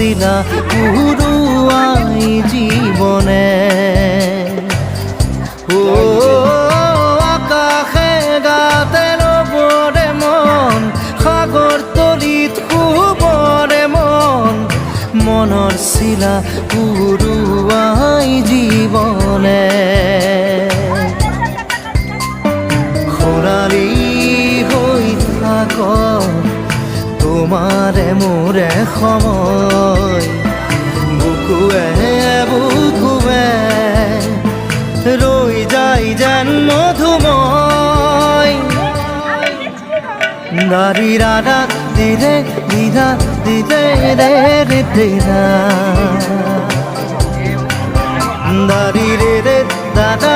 শিলা পুরুয়াই জীবনে ও আকাশে গাতে রবরে মন সাগর তলিত শুবরে মন মনৰ শিলা পুরুয়াই জীবনে খৰালি হৈ থাক তোমাৰে মোৰে সময় বুকুৱে বুকুৱে ৰৈ যায় যেন মধুময় দাৰি ৰাধা দিৰে দিৰা দিৰে ৰে ৰে দিৰা দাৰি ৰে ৰে দাদা